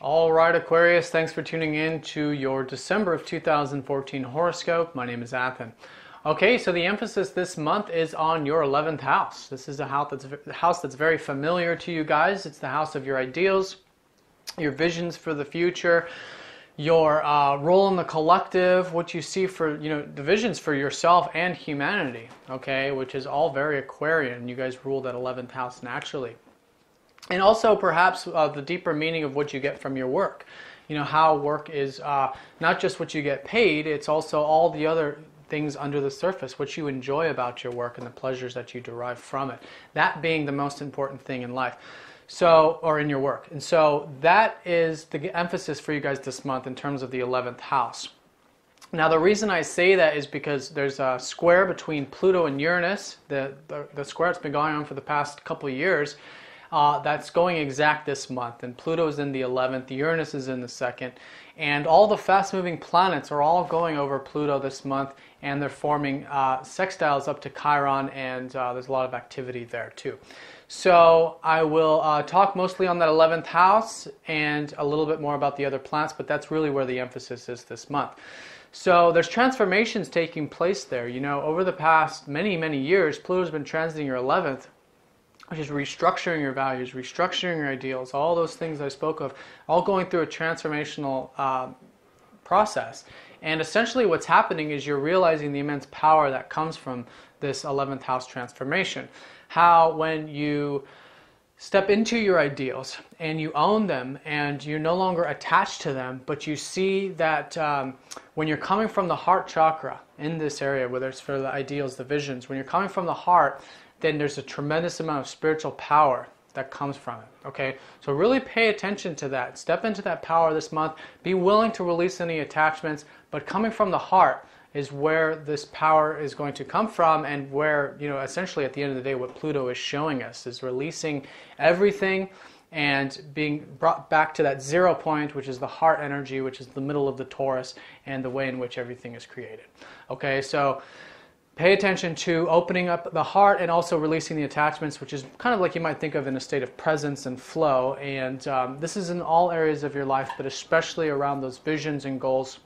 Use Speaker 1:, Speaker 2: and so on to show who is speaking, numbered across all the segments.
Speaker 1: All right, Aquarius, thanks for tuning in to your December of 2014 horoscope. My name is Athen. Okay, so the emphasis this month is on your 11th house. This is a house that's very familiar to you guys. It's the house of your ideals, your visions for the future, your role in the collective, what you see for, the visions for yourself and humanity, okay, which is all very Aquarian. You guys rule that 11th house naturally. And also perhaps the deeper meaning of what you get from your work. You know, how work is not just what you get paid, it's also all the other things under the surface, what you enjoy about your work and the pleasures that you derive from it. That being the most important thing in life. So, or in your work. And so that is the emphasis for you guys this month in terms of the 11th house. Now the reason I say that is because there's a square between Pluto and Uranus, the square that's been going on for the past couple of years. That's going exact this month, and Pluto is in the 11th, Uranus is in the 2nd, and all the fast-moving planets are all going over Pluto this month, and they're forming sextiles up to Chiron, and there's a lot of activity there too. So I will talk mostly on that 11th house and a little bit more about the other planets, but that's really where the emphasis is this month. So there's transformations taking place there. You know, over the past many years, Pluto's been transiting your 11th, which is restructuring your values, restructuring your ideals, all those things I spoke of, all going through a transformational process. And essentially what's happening is you're realizing the immense power that comes from this 11th house transformation. How when you step into your ideals and you own them and you're no longer attached to them, but you see that when you're coming from the heart chakra in this area, whether it's for the ideals, the visions, when you're coming from the heart, then there's a tremendous amount of spiritual power that comes from it, okay? So really pay attention to that. Step into that power this month. Be willing to release any attachments, but coming from the heart is where this power is going to come from, and where, essentially at the end of the day, what Pluto is showing us is releasing everything and being brought back to that 0 point, which is the heart energy, which is the middle of the Taurus, and the way in which everything is created. Okay, so pay attention to opening up the heart and also releasing the attachments, which is kind of like you might think of in a state of presence and flow. And this is in all areas of your life, but especially around those visions and goals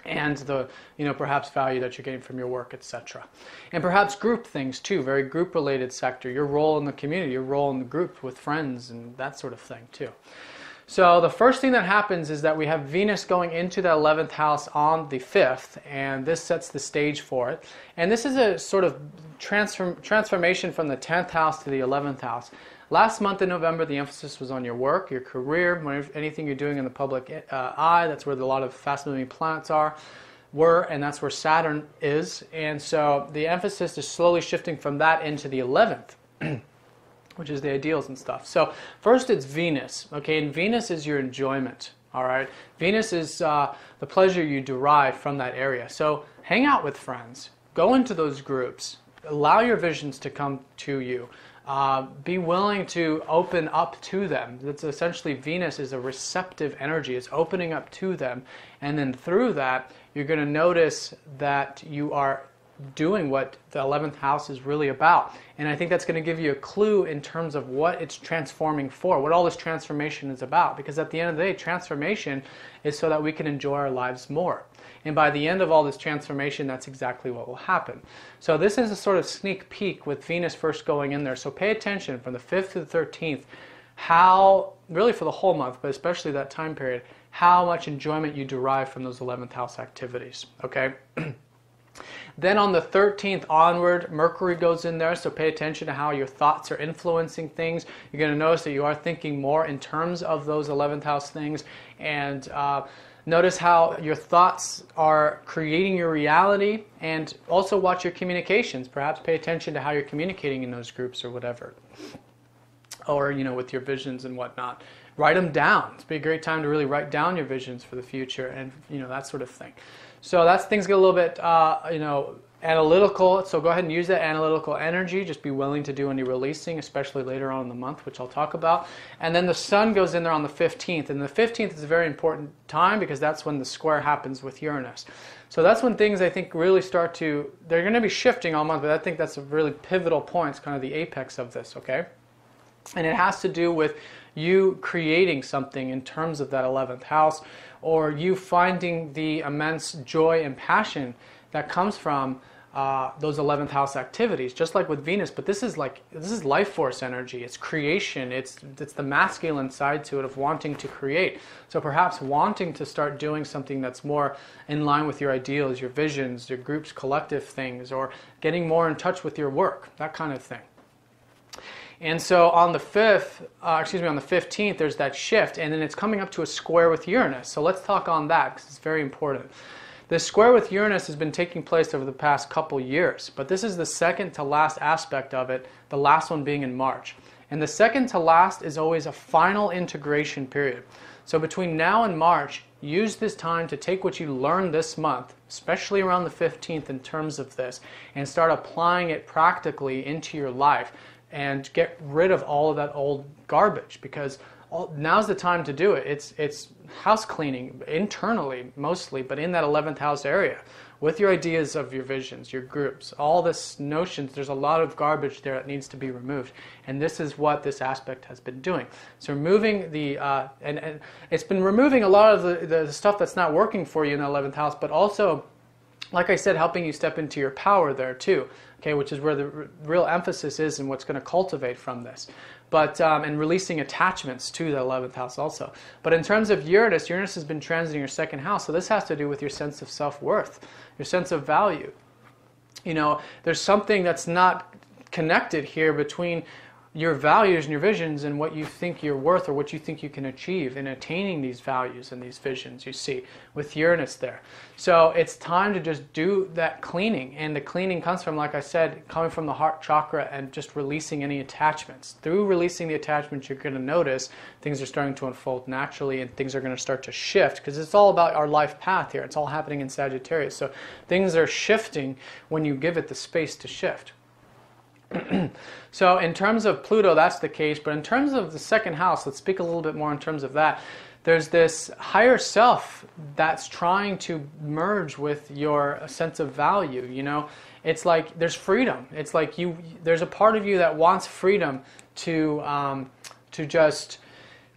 Speaker 1: and the, perhaps value that you're getting from your work, etc. And perhaps group things too, very group related sector, your role in the community, your role in the group with friends and that sort of thing too. So the first thing that happens is that we have Venus going into the 11th house on the 5th, and this sets the stage for it. And this is a sort of transformation from the 10th house to the 11th house. Last month in November, the emphasis was on your work, your career, anything you're doing in the public eye. That's where a lot of fast-moving planets were, and that's where Saturn is. And so the emphasis is slowly shifting from that into the 11th. Which is the ideals and stuff. So first it's Venus, okay, and Venus is your enjoyment, all right? Venus is the pleasure you derive from that area. So hang out with friends, go into those groups, allow your visions to come to you, be willing to open up to them. That's essentially, Venus is a receptive energy, it's opening up to them, and then through that you're going to notice that you are doing what the 11th house is really about. And I think that's going to give you a clue in terms of what it's transforming for, what all this transformation is about. Because at the end of the day, transformation is so that we can enjoy our lives more. And by the end of all this transformation, that's exactly what will happen. So this is a sort of sneak peek with Venus first going in there. So pay attention from the 5th to the 13th, how, really for the whole month, but especially that time period, how much enjoyment you derive from those 11th house activities, okay? Then on the 13th onward, Mercury goes in there, so pay attention to how your thoughts are influencing things. You're going to notice that you are thinking more in terms of those 11th house things, and notice how your thoughts are creating your reality, and also watch your communications. Perhaps pay attention to how you're communicating in those groups or whatever, or with your visions and whatnot. Write them down. It's be a great time to really write down your visions for the future, and that sort of thing. So that's, things get a little bit analytical, so go ahead and use that analytical energy. Just be willing to do any releasing, especially later on in the month, which I'll talk about. And then the Sun goes in there on the 15th, and the 15th is a very important time because that's when the square happens with Uranus. So that's when things, I think, really start to, they're going to be shifting all month, but I think that's a really pivotal point. It's kind of the apex of this, okay? And it has to do with you creating something in terms of that 11th house, or you finding the immense joy and passion that comes from those 11th house activities, just like with Venus. But this is life force energy. It's creation. It's the masculine side to it of wanting to create. So perhaps wanting to start doing something that's more in line with your ideals, your visions, your groups, collective things, or getting more in touch with your work, that kind of thing. And so on the 15th, there's that shift, and then it's coming up to a square with Uranus. So let's talk on that, because it's very important. This square with Uranus has been taking place over the past couple years, but this is the second to last aspect of it, the last one being in March. And the second to last is always a final integration period. So between now and March, use this time to take what you learned this month, especially around the 15th in terms of this, and start applying it practically into your life and get rid of all of that old garbage, because now's the time to do it. It's house cleaning internally mostly, but in that 11th house area with your ideas of your visions, your groups, all this notions. There's a lot of garbage there that needs to be removed, and this is what this aspect has been doing. So removing the and it's been removing a lot of the stuff that's not working for you in the 11th house, but also, like I said, helping you step into your power there too, okay, which is where the real emphasis is and what's going to cultivate from this. But and releasing attachments to the 11th house also. But in terms of Uranus, Uranus has been transiting your second house, so this has to do with your sense of self-worth, your sense of value. You know, there's something that's not connected here between your values and your visions and what you think you're worth, or what you think you can achieve in attaining these values and these visions you see with Uranus there. So it's time to just do that cleaning, and the cleaning comes from, like I said, coming from the heart chakra and just releasing any attachments. Through releasing the attachments, you're going to notice things are starting to unfold naturally, and things are going to start to shift, because it's all about our life path here. It's all happening in Sagittarius. So things are shifting when you give it the space to shift. So in terms of Pluto, that's the case. But in terms of the second house, let's speak a little bit more in terms of that. There's this higher self that's trying to merge with your sense of value. You know, it's like there's freedom. It's like there's a part of you that wants freedom to just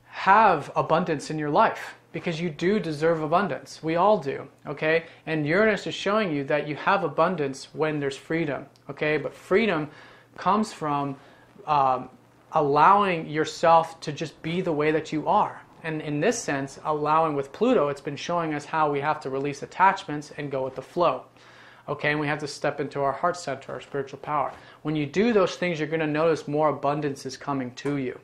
Speaker 1: have abundance in your life, because you do deserve abundance. We all do, okay? And Uranus is showing you that you have abundance when there's freedom, okay? But freedom comes from allowing yourself to just be the way that you are. And in this sense, allowing with Pluto, it's been showing us how we have to release attachments and go with the flow. Okay, and we have to step into our heart center, our spiritual power. When you do those things, you're going to notice more abundance is coming to you.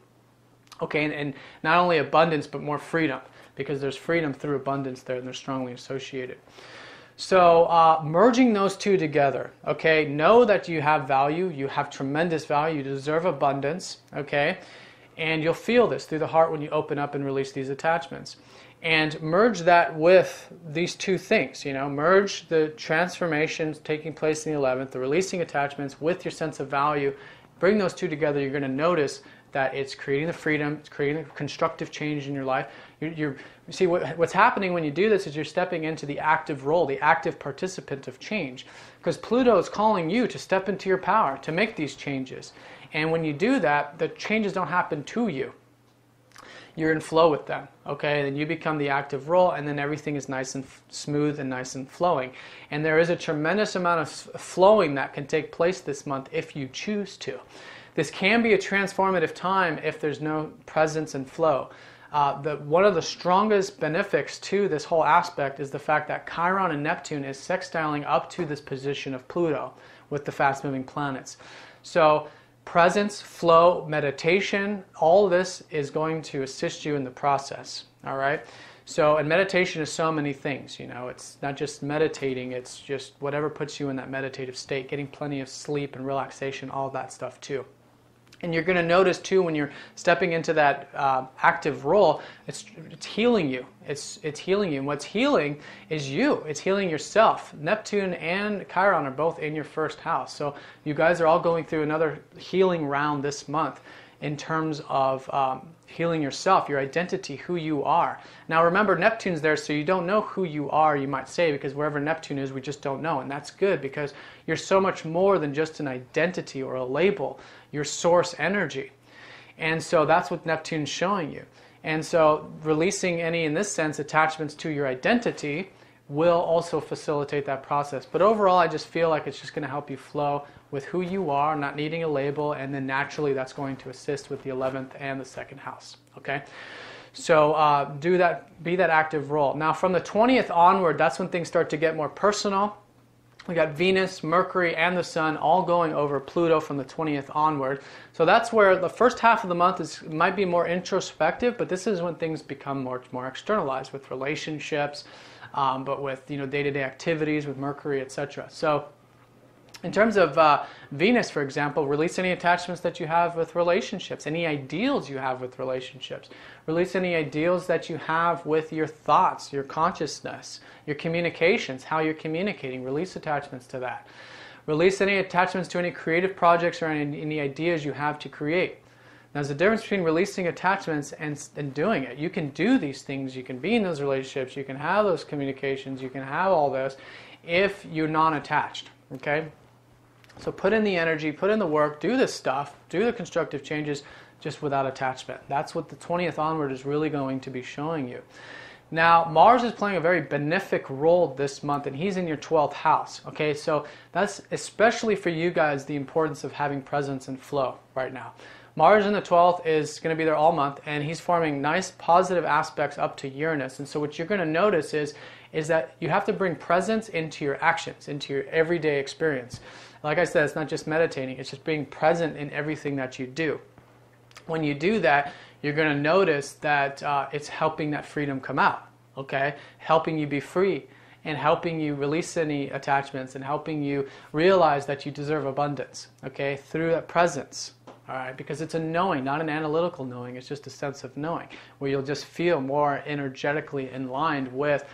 Speaker 1: Okay, and not only abundance, but more freedom, because there's freedom through abundance there, and they're strongly associated. So merging those two together, okay, know that you have value, you have tremendous value, you deserve abundance, okay, and you'll feel this through the heart when you open up and release these attachments. And merge that with these two things, you know, merge the transformations taking place in the 11th, the releasing attachments with your sense of value. Bring those two together, you're going to notice that it's creating the freedom, it's creating a constructive change in your life. You see, what's happening when you do this is you're stepping into the active role, the active participant of change. Because Pluto is calling you to step into your power, to make these changes. And when you do that, the changes don't happen to you. You're in flow with them, okay? Then you become the active role, and then everything is nice and smooth and nice and flowing. And there is a tremendous amount of flowing that can take place this month if you choose to. This can be a transformative time if there's no presence and flow. One of the strongest benefics to this whole aspect is the fact that Chiron and Neptune is sextiling up to this position of Pluto with the fast-moving planets. So presence, flow, meditation, all this is going to assist you in the process, all right? So, and meditation is so many things, you know, it's not just meditating, it's just whatever puts you in that meditative state, getting plenty of sleep and relaxation, all that stuff too. And you're going to notice too, when you're stepping into that active role, it's healing you. It's healing you. And what's healing is you. It's healing yourself. Neptune and Chiron are both in your first house. So you guys are all going through another healing round this month in terms of healing yourself, your identity, who you are. Now remember, Neptune's there, so you don't know who you are, you might say, because wherever Neptune is, we just don't know. And that's good, because you're so much more than just an identity or a label. Your source energy. And so that's what Neptune's showing you. And so releasing any, in this sense, attachments to your identity will also facilitate that process. But overall, I just feel like it's just going to help you flow with who you are, not needing a label, and then naturally that's going to assist with the 11th and the 2nd house, okay? So do that, be that active role. Now from the 20th onward, that's when things start to get more personal. We got Venus, Mercury, and the Sun all going over Pluto from the 20th onward. So that's where the first half of the month might be more introspective, but this is when things become more externalized with relationships, but with day-to-day activities with Mercury, etc. So in terms of Venus, for example, release any attachments that you have with relationships, any ideals you have with relationships. Release any ideals that you have with your thoughts, your consciousness, your communications, how you're communicating. Release attachments to that. Release any attachments to any creative projects or any ideas you have to create. Now, there's a difference between releasing attachments and doing it. You can do these things, you can be in those relationships, you can have those communications, you can have all this if you're non-attached, okay? So put in the energy, put in the work, do this stuff, do the constructive changes just without attachment. That's what the 20th onward is really going to be showing you. Now, Mars is playing a very benefic role this month, and he's in your 12th house. Okay, so that's especially for you guys the importance of having presence and flow right now. Mars in the 12th is going to be there all month, and he's forming nice positive aspects up to Uranus. And so what you're going to notice is that you have to bring presence into your actions, into your everyday experience. Like I said, it's not just meditating, it's just being present in everything that you do. When you do that, you're going to notice that it's helping that freedom come out, okay? Helping you be free and helping you release any attachments and helping you realize that you deserve abundance, okay? Through that presence, all right? Because it's a knowing, not an analytical knowing, it's just a sense of knowing where you'll just feel more energetically in line with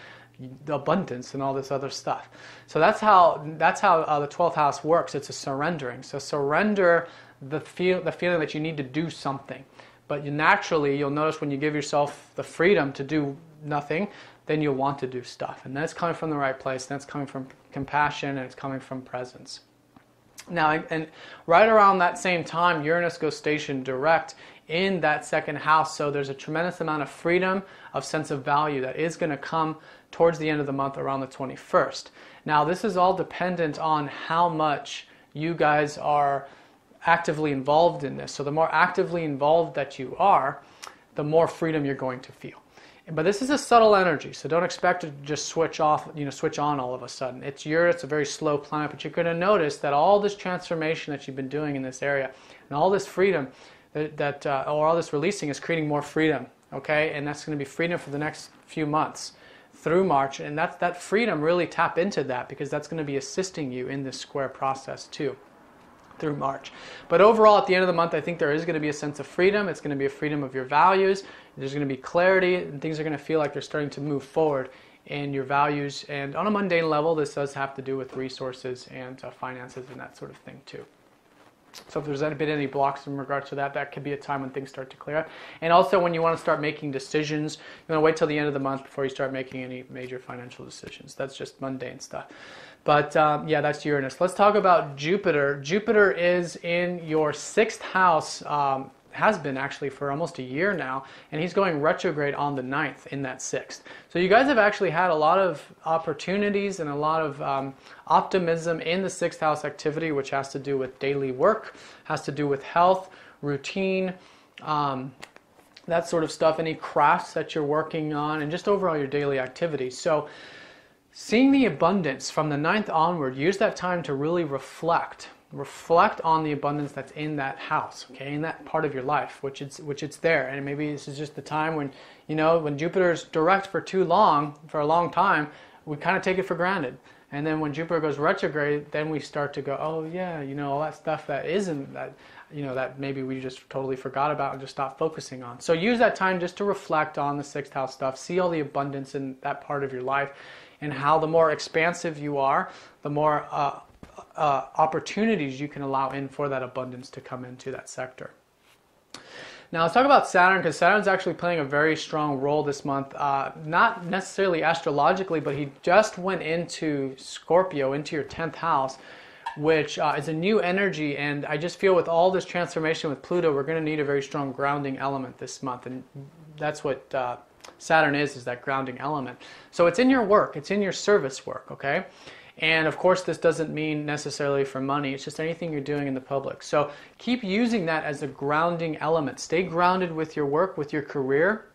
Speaker 1: the abundance and all this other stuff. So that's how the 12th house works. It's a surrendering. So surrender the feeling that you need to do something. But naturally, you'll notice when you give yourself the freedom to do nothing, then you'll want to do stuff. And that's coming from the right place. That's coming from compassion, and it's coming from presence. Now, and right around that same time, Uranus goes station direct in that 2nd house. So there's a tremendous amount of freedom, of sense of value that is going to come towards the end of the month around the 21st. Now, this is all dependent on how much you guys are actively involved in this. So the more actively involved that you are, the more freedom you're going to feel. But this is a subtle energy, so don't expect to just switch off, switch on all of a sudden. It's a very slow planet, but you're going to notice that all this transformation that you've been doing in this area and all this freedom or all this releasing is creating more freedom, okay? And that's going to be freedom for the next few months through March, and that freedom, really tap into that, because that's going to be assisting you in this square process too through March. But overall, at the end of the month, I think there is going to be a sense of freedom. It's going to be a freedom of your values. There's going to be clarity, and things are going to feel like they're starting to move forward in your values. And on a mundane level, this does have to do with resources and finances and that sort of thing too. So if there's been any blocks in regards to that, that could be a time when things start to clear up. And also when you want to start making decisions, you want to wait till the end of the month before you start making any major financial decisions. That's just mundane stuff. But yeah, that's Uranus. Let's talk about Jupiter. Jupiter is in your 6th house, has been actually for almost a year now, and he's going retrograde on the 9th in that 6th. So you guys have actually had a lot of opportunities and a lot of optimism in the 6th house activity, which has to do with daily work, has to do with health, routine, that sort of stuff, any crafts that you're working on, and just overall your daily activities. So seeing the abundance from the 9th onward, use that time to really reflect on the abundance that's in that house, okay, in that part of your life, which it's there. And maybe this is just the time when, when Jupiter's direct for a long time, we kind of take it for granted. And then when Jupiter goes retrograde, then we start to go, oh yeah, all that stuff that isn't, that maybe we just totally forgot about and just stopped focusing on. So use that time just to reflect on the 6th house stuff, see all the abundance in that part of your life, and how the more expansive you are, the more opportunities you can allow in for that abundance to come into that sector. Now let's talk about Saturn, because Saturn's actually playing a very strong role this month, not necessarily astrologically, but he just went into Scorpio, into your 10th house, which is a new energy. And I just feel with all this transformation with Pluto, we're going to need a very strong grounding element this month. And that's what Saturn is that grounding element. So it's in your work, it's in your service work, okay? And of course, this doesn't mean necessarily for money. It's just anything you're doing in the public. So keep using that as a grounding element. Stay grounded with your work, with your career.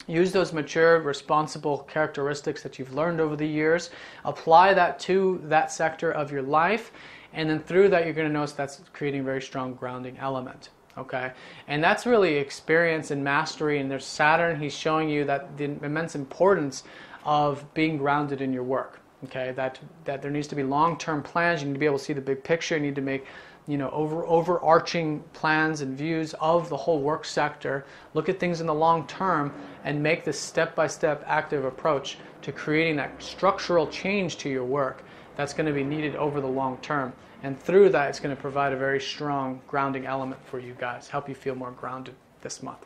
Speaker 1: Use those mature, responsible characteristics that you've learned over the years. Apply that to that sector of your life. And then through that, you're going to notice that's creating a very strong grounding element. Okay, and that's really experience and mastery. And there's Saturn. He's showing you that the immense importance of being grounded in your work. Okay, that there needs to be long-term plans. You need to be able to see the big picture. You need to make, overarching plans and views of the whole work sector. Look at things in the long term and make this step-by-step active approach to creating that structural change to your work that's going to be needed over the long term. And through that, it's going to provide a very strong grounding element for you guys, help you feel more grounded this month.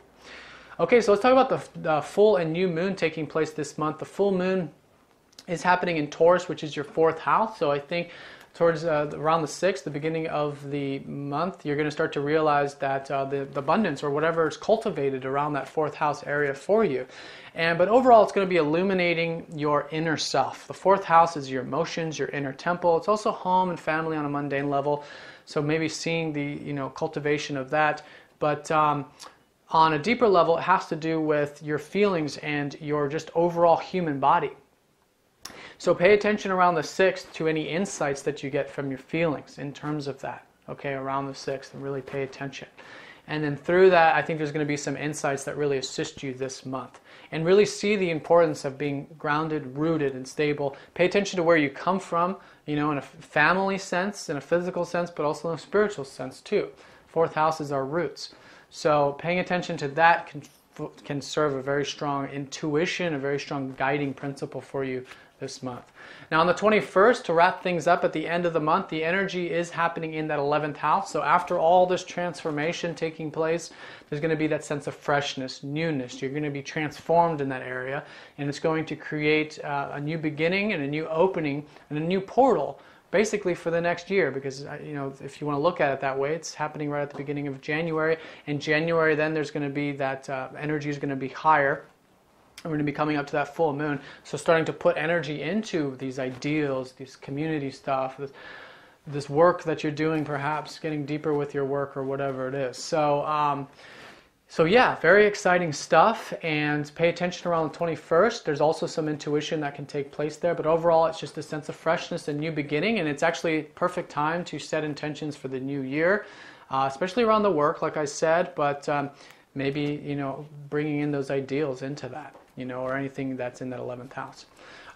Speaker 1: Okay, so let's talk about the full and new moon taking place this month. The full moon is happening in Taurus, which is your 4th house. So I think towards around the 6th, the beginning of the month, you're going to start to realize that the abundance or whatever is cultivated around that 4th house area for you. But overall, it's going to be illuminating your inner self. The 4th house is your emotions, your inner temple. It's also home and family on a mundane level. So maybe seeing the cultivation of that. But on a deeper level, it has to do with your feelings and your just overall human body. So pay attention around the 6th to any insights that you get from your feelings in terms of that, okay, around the 6th, and really pay attention. And then through that, I think there's going to be some insights that really assist you this month. And really see the importance of being grounded, rooted, and stable. Pay attention to where you come from, in a family sense, in a physical sense, but also in a spiritual sense too. 4th house is our roots. So paying attention to that can serve a very strong intuition, a very strong guiding principle for you this month. Now on the 21st, to wrap things up at the end of the month, the energy is happening in that 11th house. So after all this transformation taking place, there's going to be that sense of freshness, newness. You're going to be transformed in that area, and it's going to create a new beginning and a new opening and a new portal basically for the next year, because if you want to look at it that way, it's happening right at the beginning of January. In January, then there's going to be that energy is going to be higher. We're going to be coming up to that full moon, so starting to put energy into these ideals, these community stuff, this work that you're doing, perhaps getting deeper with your work or whatever it is. So yeah, very exciting stuff, and pay attention around the 21st. There's also some intuition that can take place there, but overall it's just a sense of freshness and new beginning, and it's actually perfect time to set intentions for the new year, especially around the work, like I said, but maybe, bringing in those ideals into that, or anything that's in that 11th house.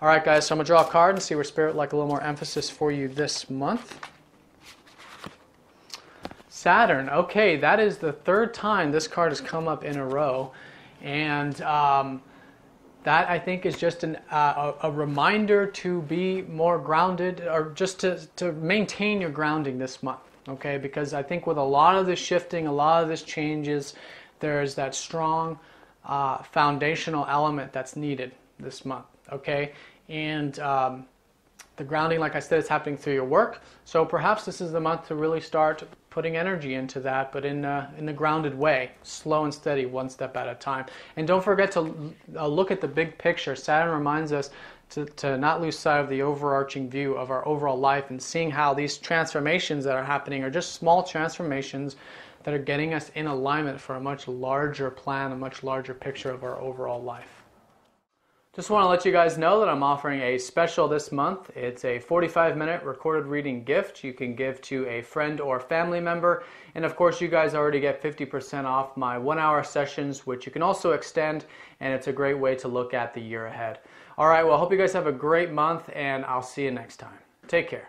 Speaker 1: All right, guys, so I'm going to draw a card and see where Spirit would like a little more emphasis for you this month. Saturn. Okay, that is the 3rd time this card has come up in a row. And that, I think, is just a reminder to be more grounded, or just to maintain your grounding this month. Okay, because I think with a lot of this shifting, a lot of this changes, there's that strong foundational element that's needed this month, okay? And the grounding, like I said, is happening through your work. So perhaps this is the month to really start putting energy into that, but in the grounded way, slow and steady, one step at a time. And don't forget to look at the big picture. Saturn reminds us to not lose sight of the overarching view of our overall life, and seeing how these transformations that are happening are just small transformations that are getting us in alignment for a much larger plan, a much larger picture of our overall life. Just want to let you guys know that I'm offering a special this month. It's a 45-minute recorded reading gift you can give to a friend or family member. And of course, you guys already get 50% off my 1-hour sessions, which you can also extend, and it's a great way to look at the year ahead. All right, well, I hope you guys have a great month, and I'll see you next time. Take care.